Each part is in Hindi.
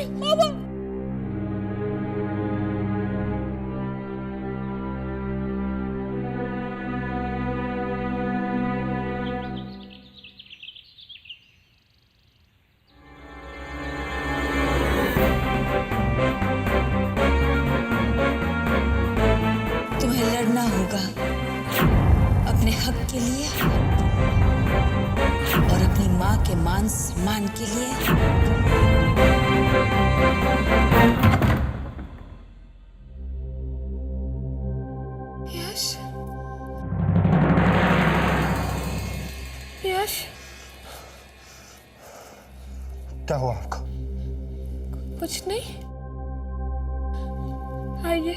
नहीं बाबा। तुम्हें लड़ना होगा अपने हक के लिए और अपनी माँ के मान सम्मान के लिए। यश, यश, क्या हुआ आपको? कुछ नहीं। आइए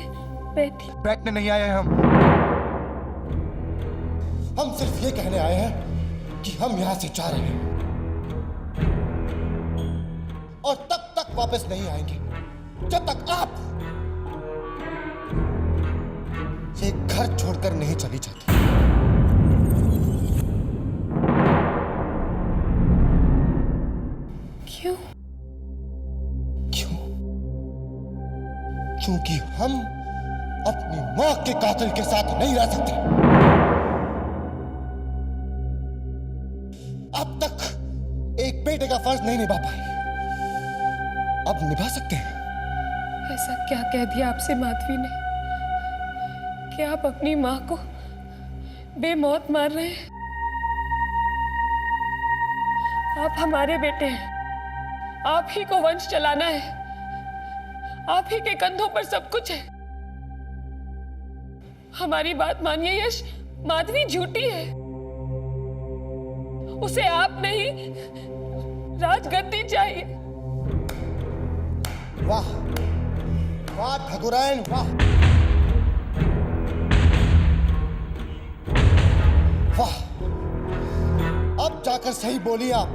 बैठिए। बैठने नहीं आए हम सिर्फ ये कहने आए हैं कि हम यहां से जा रहे हैं और तब तक वापस नहीं आएंगे जब तक आप ये घर छोड़कर नहीं चली जाती। क्यों? क्यों? क्योंकि हम अपनी मां के कातिल के साथ नहीं रह सकते। अब तक एक बेटे का फर्ज नहीं निभा पाए, अब निभा सकते हैं। ऐसा क्या कह दिया आपसे माधवी ने कि आप अपनी मां को बेमौत मार रहे हैं? आप हमारे बेटे हैं, आप ही को वंश चलाना है, आप ही के कंधों पर सब कुछ है। हमारी बात मानिए यश, माधवी झूठी है। उसे आप नहीं, राजगद्दी चाहिए। वाह वाह ठाकुरायन, वाह वाह, अब जाकर सही बोली आप।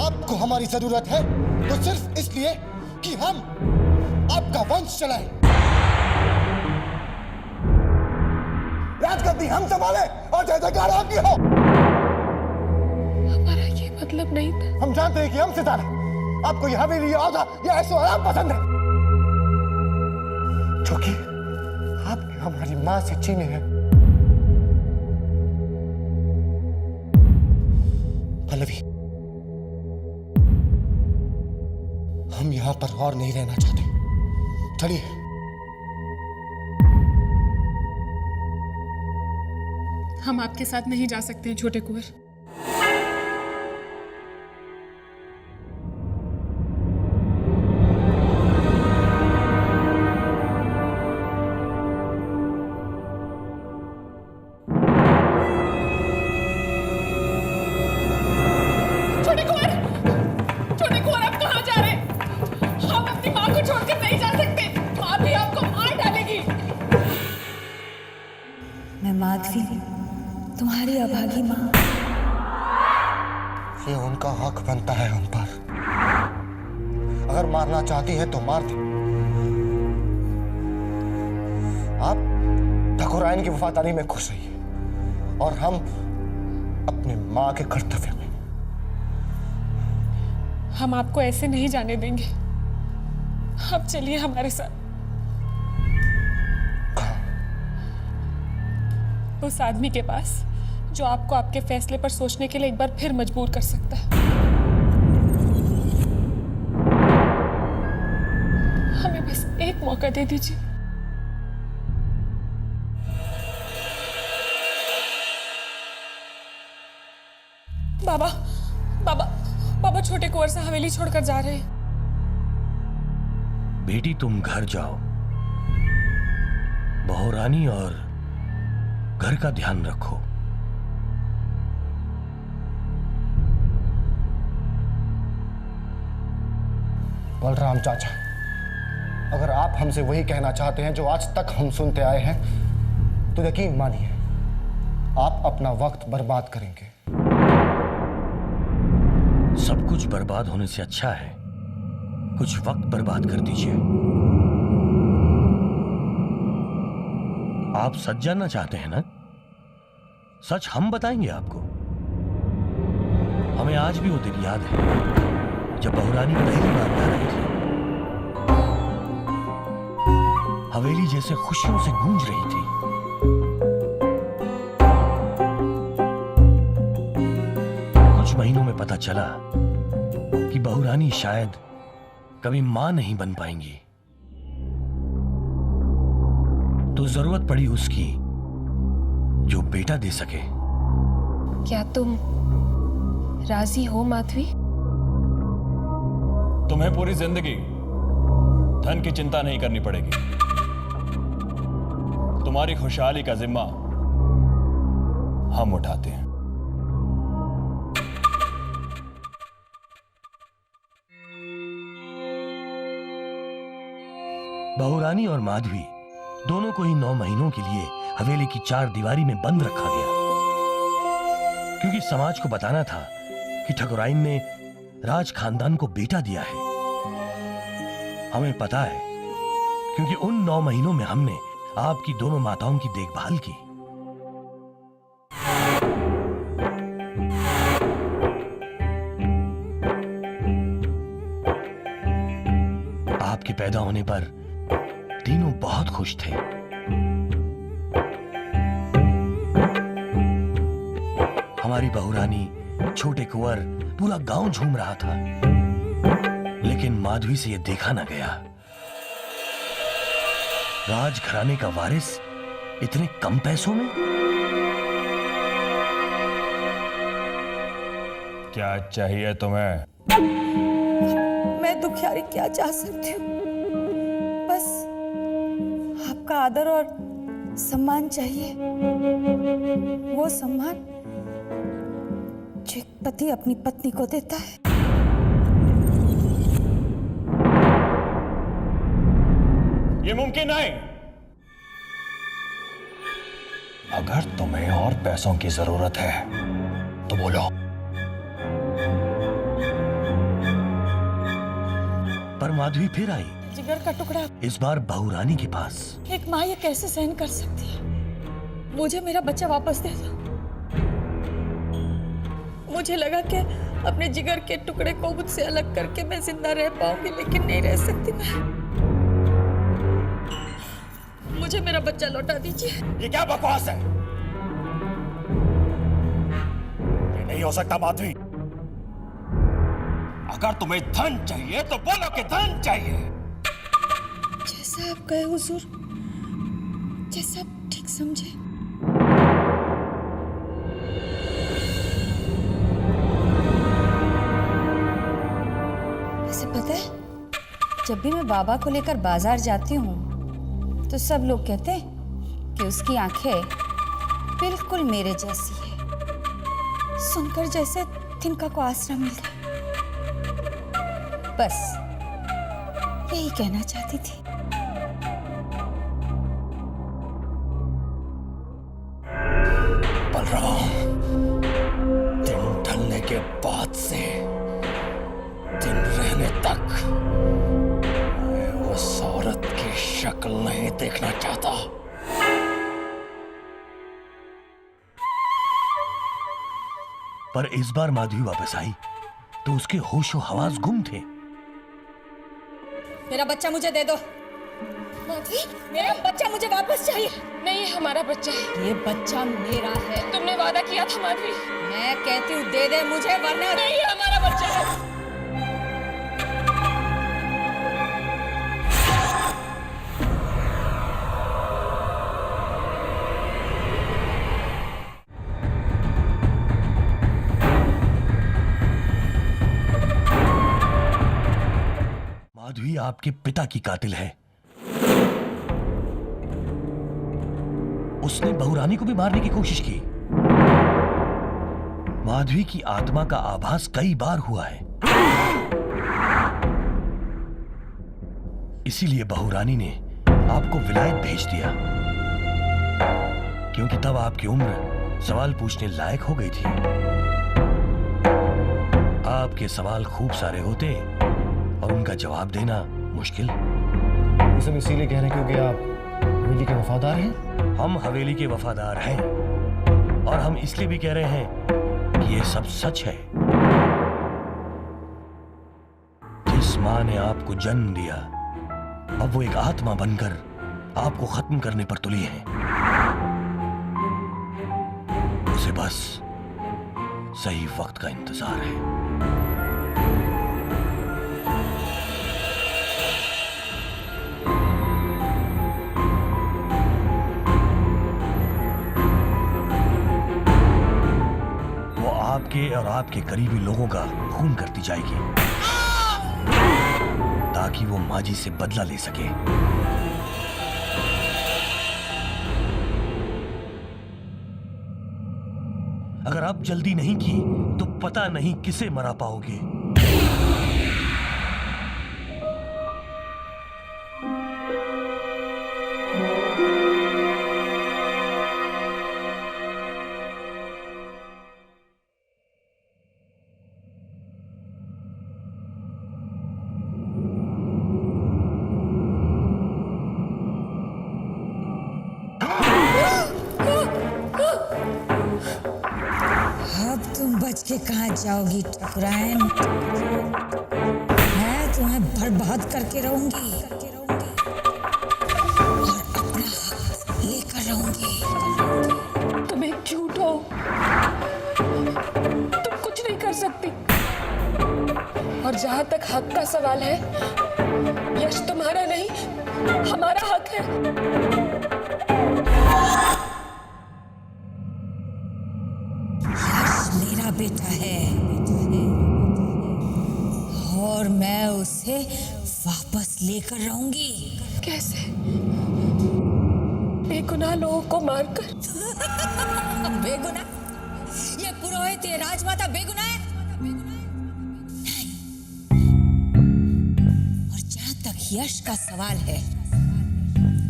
आपको हमारी जरूरत है तो सिर्फ इसलिए कि हम आपका वंश चलाएं। राजगद्दी हम संभाले और जय जयकार आपकी हो। हमारा ये मतलब नहीं था। हम जानते हैं कि हमसे ज्यादा आपको यह हवेली, ये औदा, ये ऐशो आराम पसंद है जो कि आपने हमारी मां से छीने हैं। पल्लवी, हम यहां पर और नहीं रहना चाहते। चलिए। हम आपके साथ नहीं जा सकते हैं छोटे कुंवर। माधवी, तुम्हारी अभागी माँ। ये उनका हक बनता है उन पर। अगर मारना चाहती है तो मार दे। आप ठाकुरायन की वफादारी में खुश रहिए और हम अपने माँ के कर्तव्य में। हम आपको ऐसे नहीं जाने देंगे। आप चलिए हमारे साथ। उस आदमी के पास जो आपको आपके फैसले पर सोचने के लिए एक बार फिर मजबूर कर सकता है। हमें बस एक मौका दे दीजिए। बाबा, बाबा, बाबा छोटे कुंवर से हवेली छोड़कर जा रहे हैं। बेटी तुम घर जाओ, बहुरानी और घर का ध्यान रखो। बलराम चाचा, अगर आप हमसे वही कहना चाहते हैं जो आज तक हम सुनते आए हैं तो यकीन मानिए आप अपना वक्त बर्बाद करेंगे। सब कुछ बर्बाद होने से अच्छा है कुछ वक्त बर्बाद कर दीजिए। आप सच जानना चाहते हैं ना? सच हम बताएंगे आपको। हमें आज भी वो दिन याद है जब बहुरानी पहली बार आ रही थी। हवेली जैसे खुशियों से गूंज रही थी। कुछ महीनों में पता चला कि बहुरानी शायद कभी मां नहीं बन पाएंगी, तो जरूरत पड़ी उसकी जो बेटा दे सके। क्या तुम राजी हो माधवी? तुम्हें पूरी जिंदगी धन की चिंता नहीं करनी पड़ेगी। तुम्हारी खुशहाली का जिम्मा हम उठाते हैं। बहुरानी और माधवी दोनों को ही 9 महीनों के लिए हवेली की 4 दीवारी में बंद रखा गया, क्योंकि समाज को बताना था कि ठकुराइन ने राज खानदान को बेटा दिया है। हमें पता है क्योंकि उन 9 महीनों में हमने आपकी दोनों माताओं की देखभाल की। आपके पैदा होने पर तीनों बहुत खुश थे। हमारी बहुरानी, छोटे कुंवर, पूरा गांव झूम रहा था, लेकिन माधवी से यह देखा न गया। राजघराने का वारिस इतने कम पैसों में? क्या चाहिए तुम्हें? मैं दुखियारी क्या चाह सकती हूँ? बस आपका आदर और सम्मान चाहिए। वो सम्मान जो एक पति अपनी पत्नी को देता है। ये मुमकिन नहीं। अगर तुम्हें और पैसों की जरूरत है तो बोलो। पर माधवी फिर आई, जिगर का टुकड़ा। इस बार बहुरानी के पास। एक माँ ये कैसे सहन कर सकती है? मुझे मेरा बच्चा वापस दे दो। मुझे लगा कि अपने जिगर के टुकड़े को मुझसे अलग करके मैं जिंदा रह पाऊंगी, लेकिन नहीं रह सकती मैं। मुझे मेरा बच्चा लौटा दीजिए। ये क्या बकवास है? ये नहीं हो सकता माधवी। अगर तुम्हें धन चाहिए तो बोलो कि धन चाहिए। जैसा आप कहे हुजूर, जैसा आप ठीक समझे। वैसे पता है, जब भी मैं बाबा को लेकर बाजार जाती हूँ तो सब लोग कहते हैं कि उसकी आंखें बिल्कुल मेरे जैसी है। सुनकर जैसे तिनका को आसरा मिल गया। बस यही कहना चाहती थी। बलराम, दिन ढलने के बाद से दिन रहने तक मैं उस औरत की शक्ल नहीं देखना चाहता। पर इस बार माधवी वापस आई तो उसके होशो हवास गुम थे। मेरा बच्चा मुझे दे दो। माधवी, मेरा बच्चा मुझे वापस चाहिए। नहीं, हमारा बच्चा है। ये बच्चा मेरा है। तुमने वादा किया था माधवी। मैं कहती हूँ दे दे मुझे, वरना नहीं, हमारा बच्चा है। माधवी आपके पिता की कातिल है। उसने बहुरानी को भी मारने की कोशिश की। माधवी की आत्मा का आभास कई बार हुआ है। इसीलिए बहुरानी ने आपको विलायत भेज दिया, क्योंकि तब आपकी उम्र सवाल पूछने लायक हो गई थी। आपके सवाल खूब सारे होते और उनका जवाब देना मुश्किल। ये सब इसीलिए कह रहे हैं क्योंकि आप हवेली के वफादार हैं। हम हवेली के वफादार हैं, और हम इसलिए भी कह रहे हैं कि ये सब सच है। माँ ने आपको जन्म दिया, अब वो एक आत्मा बनकर आपको खत्म करने पर तुली है। उसे बस सही वक्त का इंतजार है। वो आपके और आपके करीबी लोगों का खून करती जाएगी ताकि वो माजी से बदला ले सके। अगर आप जल्दी नहीं की तो पता नहीं किसे मरा पाओगे। अब तुम बच के कहाँ जाओगी ठकुराइन? मैं तुम्हें बर्बाद करके रहूंगी और अपना हक लेकर रहूंगी। तुम एक झूठ हो, तुम कुछ नहीं कर सकती। और जहां तक हक का सवाल है, यश तुम्हारा नहीं, हमारा हक है। मेरा बेटा है और मैं उसे वापस लेकर रहूंगी। कैसे? बेगुनाह लोगों को मारकर? बेगुनाह? ये पुरोहित, ये राजमाता बेगुनाह है? नहीं। और जहां तक यश का सवाल है,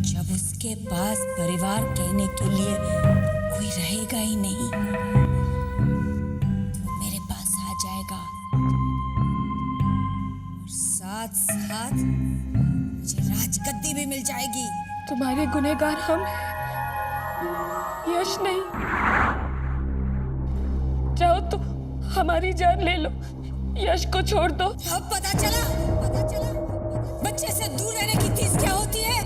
जब उसके पास परिवार कहने के लिए कोई रहेगा ही नहीं, जाएगा और साथ साथ मुझे राजगद्दी भी मिल जाएगी। तुम्हारे गुनहगार हम हैं, यश नहीं। जाओ तुम हमारी जान ले लो, यश को छोड़ दो। अब पता चला बच्चे से दूर रहने की चीज क्या होती है।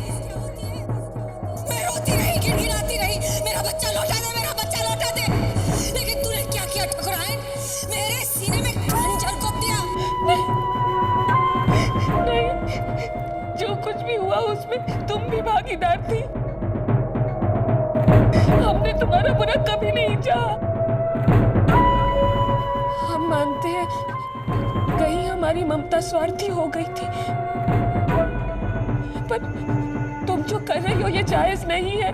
मैं रोती रही, गिड़गिड़ाती रही, मेरा बच्चा लौटा दे, मेरा बच्चा लौटा दे। लेकिन तूने क्या किया ठकुराइन? मेरे सीने में खंजर को दिया। नहीं, जो कुछ भी हुआ उसमें तुम भी भागीदार थी। हमने तुम्हारा बुरा कभी नहीं चाहा। हम मानते हैं कहीं हमारी ममता स्वार्थी हो गई थी, पर तुम जो कर रही हो ये जायज नहीं है।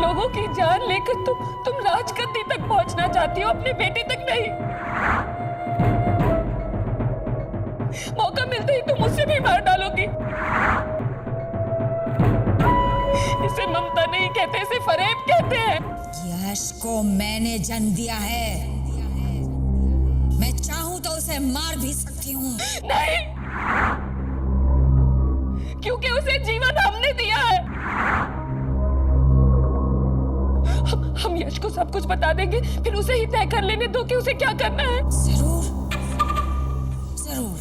लोगों की जान लेकर तुम राजगद्दी तक पहुंचना चाहती हो, अपने बेटे तक नहीं। मौका मिलते ही तुम उसे भी मार डालोगी। इसे ममता नहीं कहते, इसे फरेब कहते हैं। यश को मैंने जन्म दिया है, मैं चाहूं तो उसे मार भी सकती हूँ। नहीं, क्योंकि उसे जीवन हमने दिया है। हम यश को सब कुछ बता देंगे, फिर उसे ही तय कर लेने दो कि उसे क्या करना है। जरूर जरूर,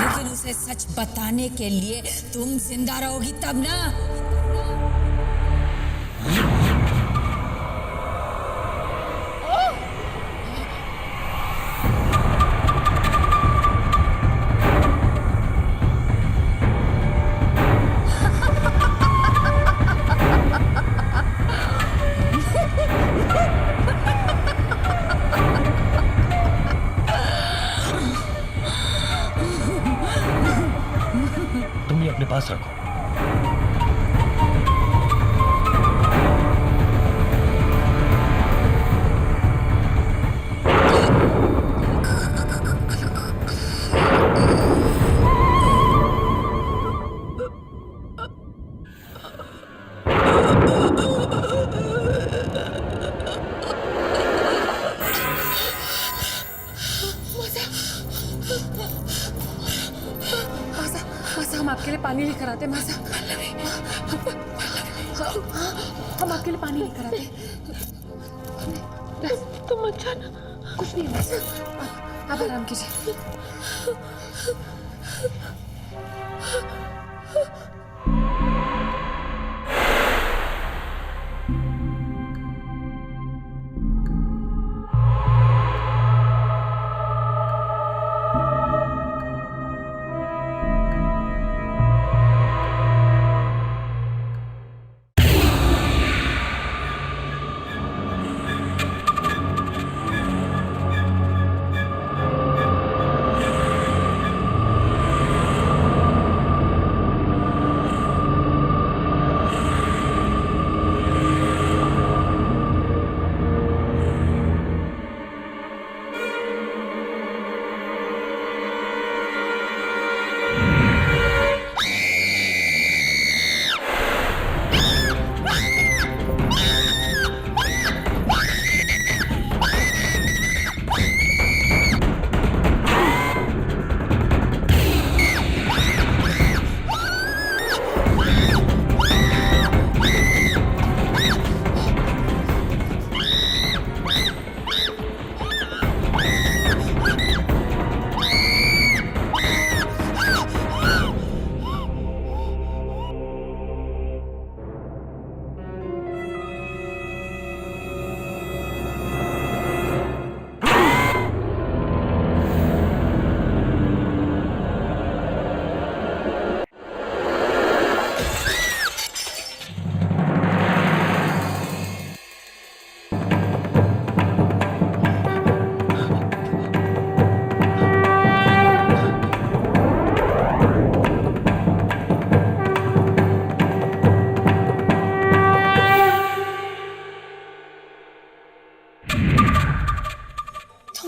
लेकिन उसे सच बताने के लिए तुम जिंदा रहोगी तब ना। तुम ये अपने पास रखो। मासा, हम आपके लिए पानी लेकर आते। मासा, हम आपके लिए पानी लेकर आते। तुम मत जाना। कुछ नहीं मासा, आप आराम कीजिए।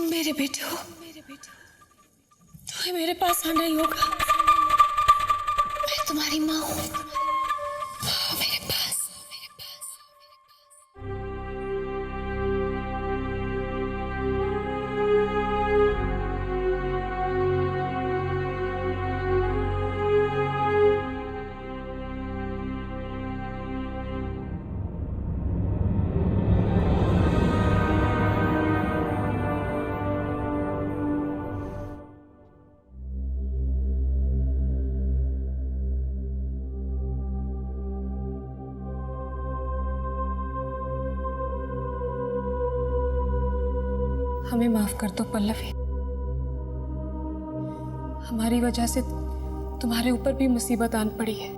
मेरे बेटे हो, तुम्हें मेरे पास आना ही होगा। मैं तुम्हारी माँ हूँ। आओ मेरे पास। हमें माफ कर दो पल्लवी। हमारी वजह से तुम्हारे ऊपर भी मुसीबत आन पड़ी है।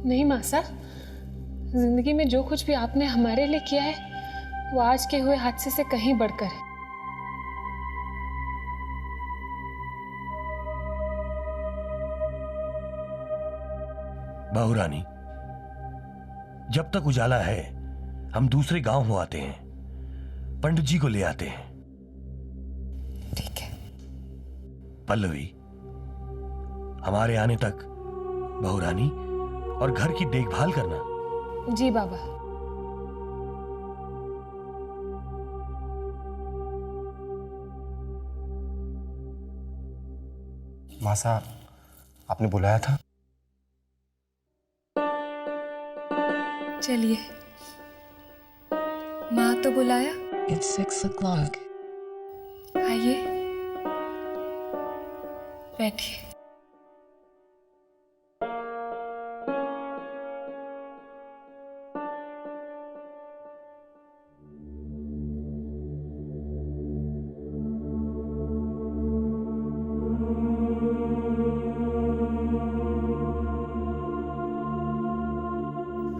नहीं मासा, जिंदगी में जो कुछ भी आपने हमारे लिए किया है वो आज के हुए हादसे से कहीं बढ़कर है। बहू रानी, जब तक उजाला है हम दूसरे गांव हो आते हैं, पंडित जी को ले आते हैं। ठीक है। पल्लवी, हमारे आने तक बहू रानी और घर की देखभाल करना। जी बाबा। मासा, आपने बुलाया था? चलिए, माँ तो बुलाया। It's 6 o'clock. आइए, बैठिए।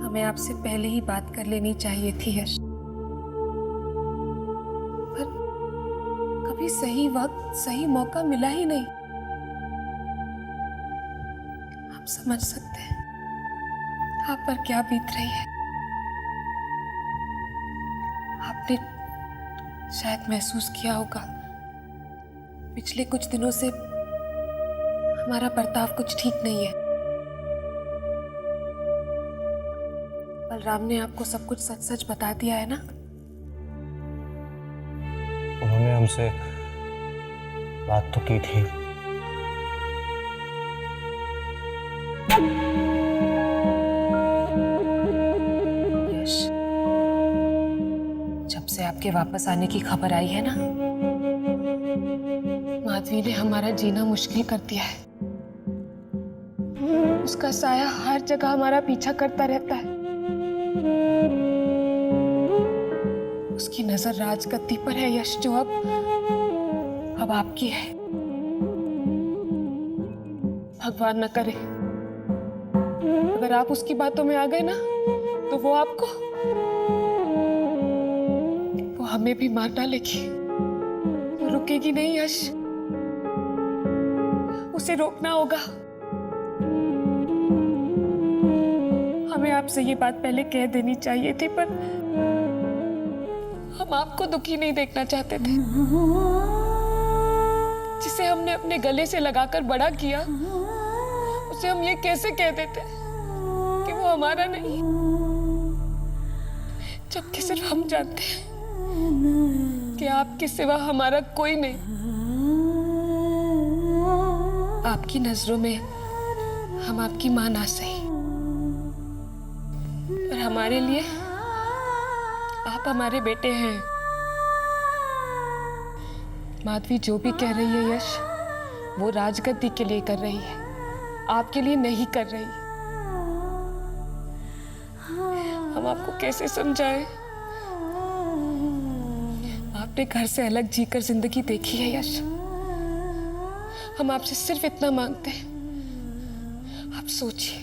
हमें आपसे पहले ही बात कर लेनी चाहिए थी यश, पर कभी सही वक्त सही मौका मिला ही नहीं। आप समझ सकते हैं आप पर क्या बीत रही है। आपने शायद महसूस किया होगा पिछले कुछ दिनों से हमारा बर्ताव कुछ ठीक नहीं है। बलराम ने आपको सब कुछ सच सच बता दिया है ना? उन्होंने हमसे बात तो की थी। यश, जब से आपके वापस आने की खबर आई है ना, माधवी ने हमारा जीना मुश्किल कर दिया है। उसका साया हर जगह हमारा पीछा करता रहता है। उसकी नजर राजगद्दी पर है यश, जो अब आपकी है। भगवान न करे अगर आप उसकी बातों में आ गए ना, तो वो हमें भी मार डालेगी। वो रुकेगी नहीं यश, उसे रोकना होगा। हमें आपसे ये बात पहले कह देनी चाहिए थी, पर हम आपको दुखी नहीं देखना चाहते थे। जिसे हमने अपने गले से लगाकर बड़ा किया, उसे हम ये कैसे कह देते कि वो हमारा नहीं, जबकि सिर्फ हम जानते हैं कि आपके सिवा हमारा कोई नहीं। आपकी नजरों में हम आपकी मां ना सही, पर हमारे लिए आप हमारे बेटे हैं। माधवी जो भी कह रही है यश, वो राजगद्दी के लिए कर रही है, आपके लिए नहीं कर रही। हम आपको कैसे समझाएं? आपने घर से अलग जीकर जिंदगी देखी है यश। हम आपसे सिर्फ इतना मांगते हैं, आप सोचिए,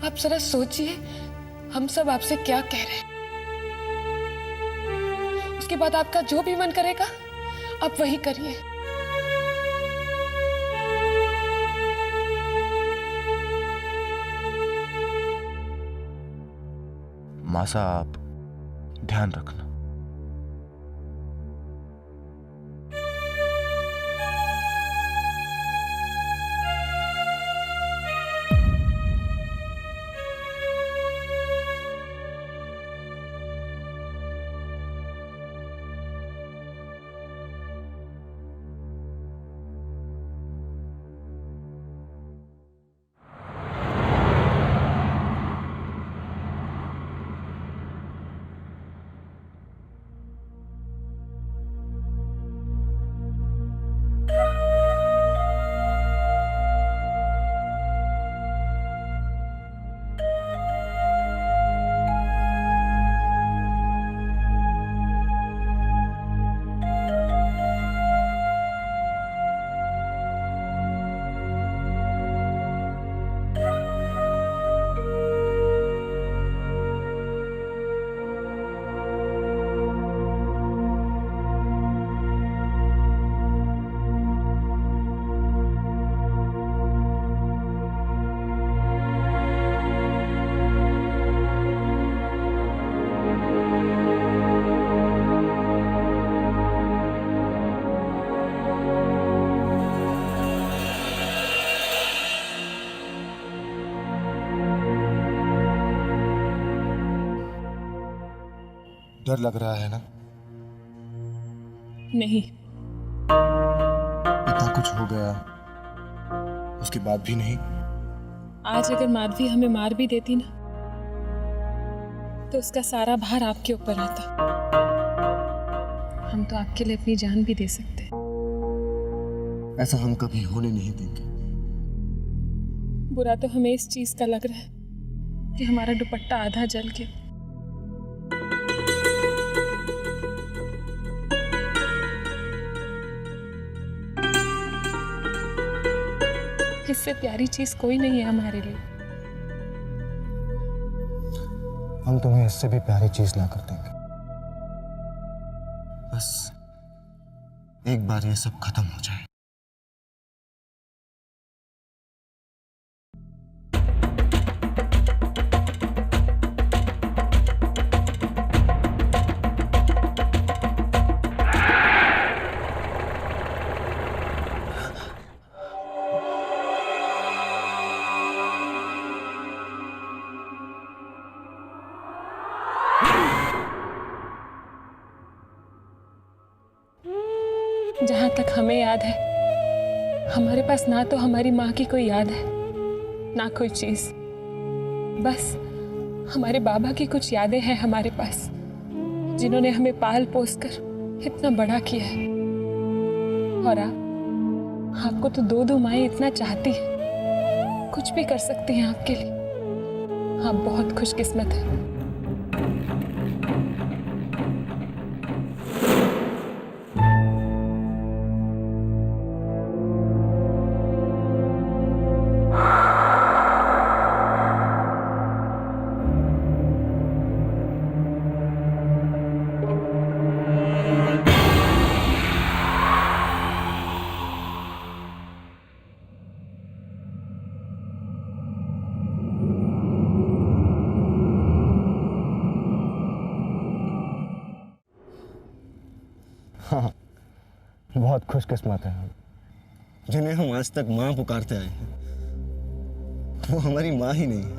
आप जरा सोचिए हम सब आपसे क्या कह रहे हैं। उसके बाद आपका जो भी मन करेगा आप वही करिए। मासा, आप ध्यान रखना। डर लग रहा है ना? नहीं, इतना कुछ हो गया, उसके बाद भी नहीं? आज अगर माधवी हमें मार भी देती ना, तो उसका सारा भार आपके ऊपर आता। हम तो आपके लिए अपनी जान भी दे सकते। ऐसा हम कभी होने नहीं देंगे। बुरा तो हमें इस चीज का लग रहा है कि हमारा दुपट्टा आधा जल गया। इससे प्यारी चीज कोई नहीं है हमारे लिए। हम तुम्हें इससे भी प्यारी चीज ला कर देंगे। बस एक बार ये सब खत्म हो जाए। जहां तक हमें याद है, हमारे पास ना तो हमारी माँ की कोई याद है, ना कोई चीज। बस हमारे बाबा की कुछ यादें हैं हमारे पास, जिन्होंने हमें पाल पोस कर इतना बड़ा किया है। और आपको तो दो माएं इतना चाहती हैं, कुछ भी कर सकती हैं आपके लिए। आप बहुत खुशकिस्मत हैं। हाँ, बहुत खुशकिस्मत है जिन्हें हम आज तक माँ पुकारते आए हैं। वो हमारी माँ ही नहीं है,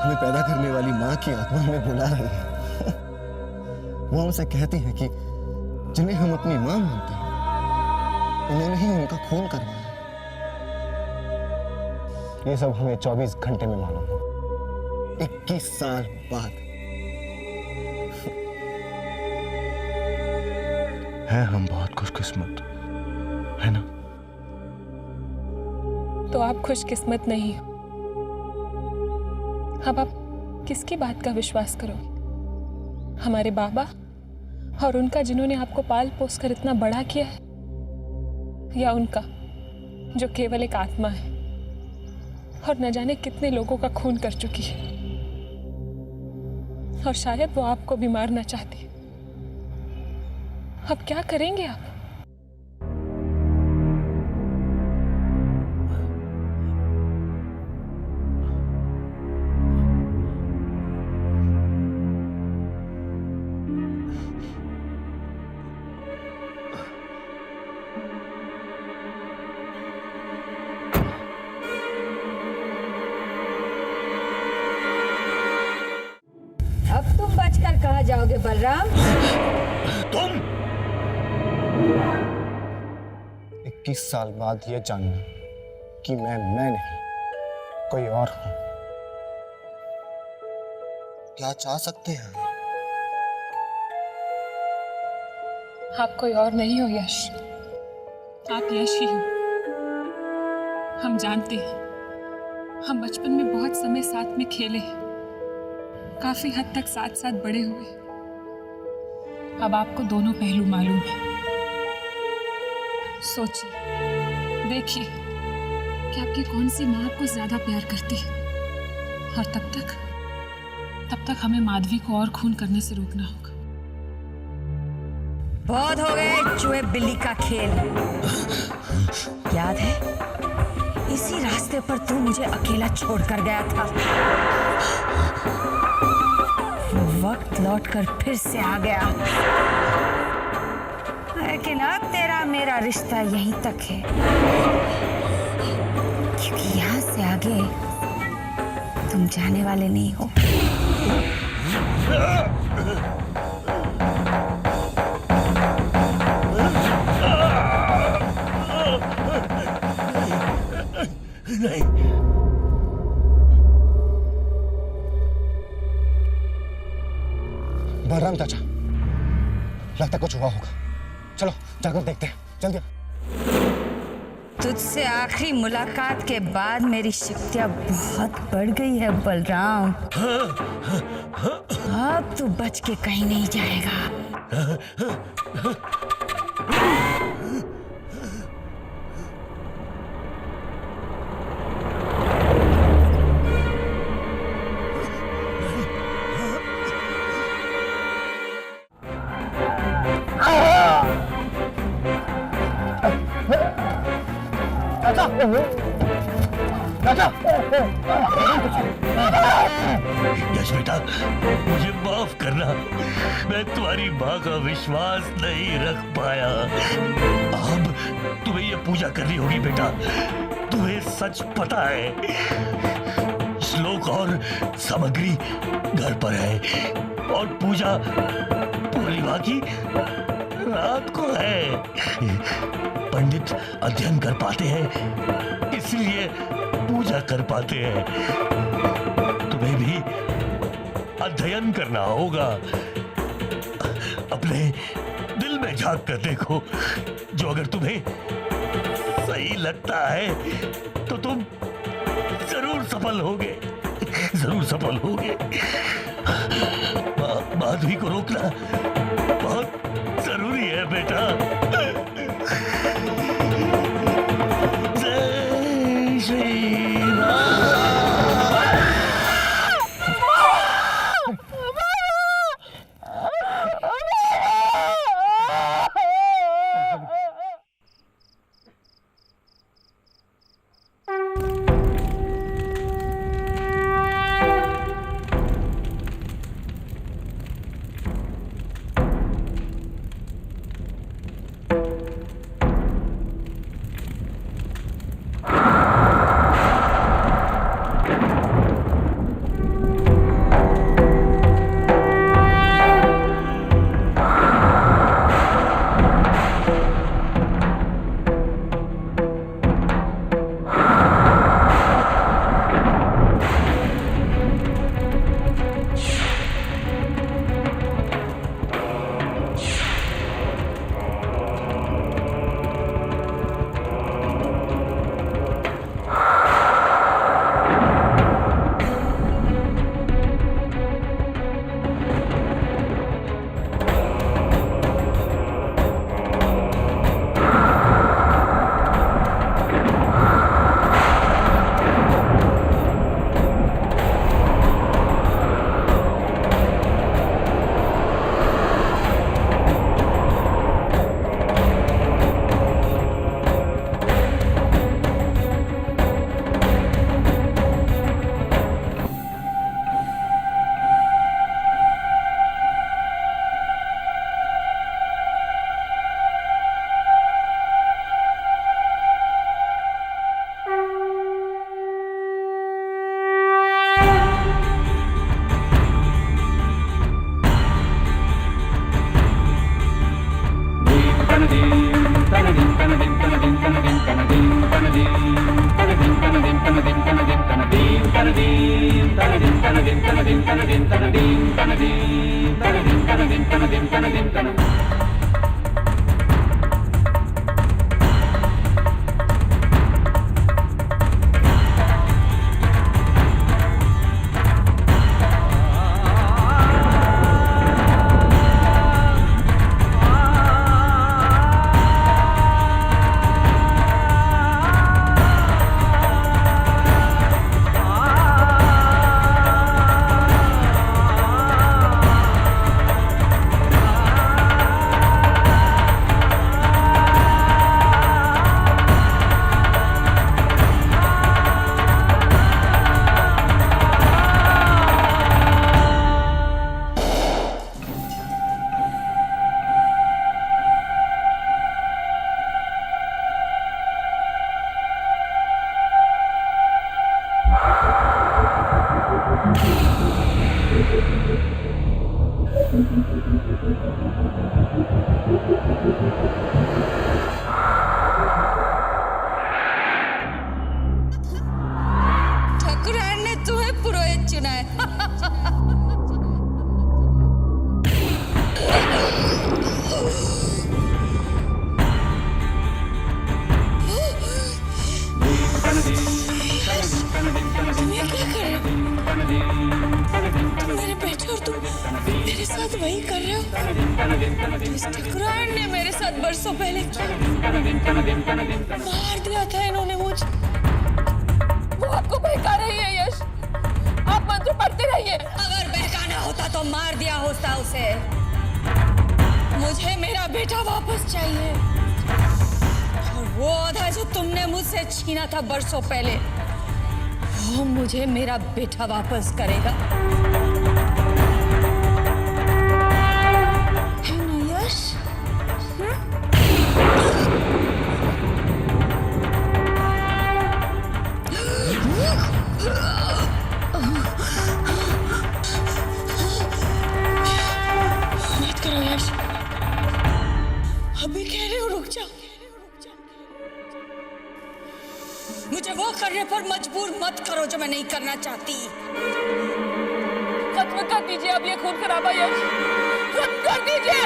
हमें पैदा करने वाली माँ की आत्मा हमें बुला रही है। वो हमसे कहती है कि जिन्हें हम अपनी माँ मानते हैं उन्होंने ही उनका खून करवाया। ये सब हमें 24 घंटे में मालूम, 21 साल बाद। है हम बहुत खुशकिस्मत, है ना? तो आप खुशकिस्मत नहीं हो। अब आप किसकी बात का विश्वास करोगे? हमारे बाबा और उनका जिन्होंने आपको पाल पोस कर इतना बड़ा किया है, या उनका जो केवल एक आत्मा है और न जाने कितने लोगों का खून कर चुकी है, और शायद वो आपको भी मारना चाहती है। अब क्या करेंगे आप? अब तुम बचकर कहाँ जाओगे बलराम? तुम 21 साल बाद ये जानना कि मैं नहीं कोई और हूं, क्या चाह सकते हैं? आप कोई और नहीं हो यश, आप यश ही हो। हम जानते हैं, हम बचपन में बहुत समय साथ में खेले हैं, काफी हद तक साथ साथ बड़े हुए। अब आपको दोनों पहलू मालूम है। सोचिए, देखिए कि आपकी कौन सी माँ आपको ज्यादा प्यार करती है, और तब तक हमें माधवी को और खून करने से रोकना होगा। बहुत हो गए चूहे बिल्ली का खेल। याद है, इसी रास्ते पर तू मुझे अकेला छोड़कर गया था। वो वक्त लौटकर फिर से आ गया, लेकिन अब तेरा मेरा रिश्ता यहीं तक है, क्योंकि यहाँ से आगे तुम जाने वाले नहीं हो। नहीं, बलराम चाचा, लगता कुछ हुआ होगा। चलो जाकर देखते हैं, जल्दी। तुझसे आखिरी मुलाकात के बाद मेरी शक्तियां बहुत बढ़ गई है बलराम। अब तू बच के कहीं नहीं जाएगा। यश बेटा, मुझे माफ करना, मैं तुम्हारी माँ का विश्वास नहीं रख पाया। अब तुम्हें ये पूजा करनी होगी बेटा, तुम्हें सच पता है। श्लोक और सामग्री घर पर है, और पूजा पूर्णिमा की रात को है। पंडित अध्ययन कर पाते हैं, इसलिए पूजा कर पाते हैं। तुम्हें भी अध्ययन करना होगा, अपने दिल में झांक कर देखो, जो अगर तुम्हें सही लगता है तो तुम जरूर सफल होगे, जरूर सफल होगे। माधवी को रोकना बहुत जरूरी है बेटा। जय श्री राम। ठाकुरान ने तुम्हें पुरोहित चुना है। ये क्या कर रहे हो? तुम मेरे बेटे और तुम मेरे साथ वही कर रहे हो? इस ठाकुरान ने मेरे साथ बरसों पहले मार दिया था इन्होंने मुझे। वो आपको बहका रही है यश, आप मंत्र पढ़ते रहिए। अगर बहकाना होता तो मार दिया होता उसे। मुझे मेरा बेटा वापस चाहिए, और वो आधा जो तुमने मुझसे छीना था बरसों पहले, वो मुझे मेरा बेटा वापस करेगा। है ना यश? मत करो यश, अभी कह रहे हो रुक जाओ। मुझे वो करने पर मजबूर मत करो जो मैं नहीं करना चाहती। खत्म कर दीजिए अब ये खून खराबा यश, खत्म कर दीजिए।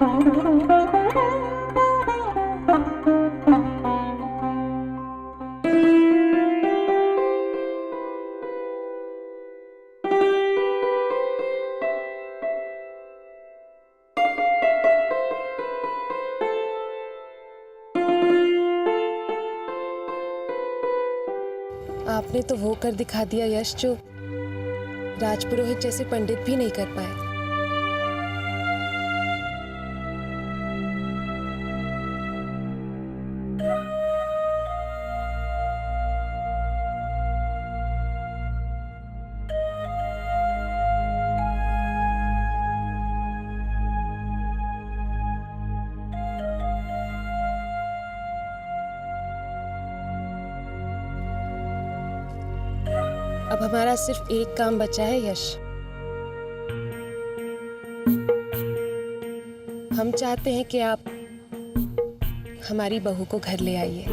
आपने तो वो कर दिखा दिया यश जो राजपुरोहित जैसे पंडित भी नहीं कर पाए। अब हमारा सिर्फ एक काम बचा है यश। हम चाहते हैं कि आप हमारी बहू को घर ले आइए।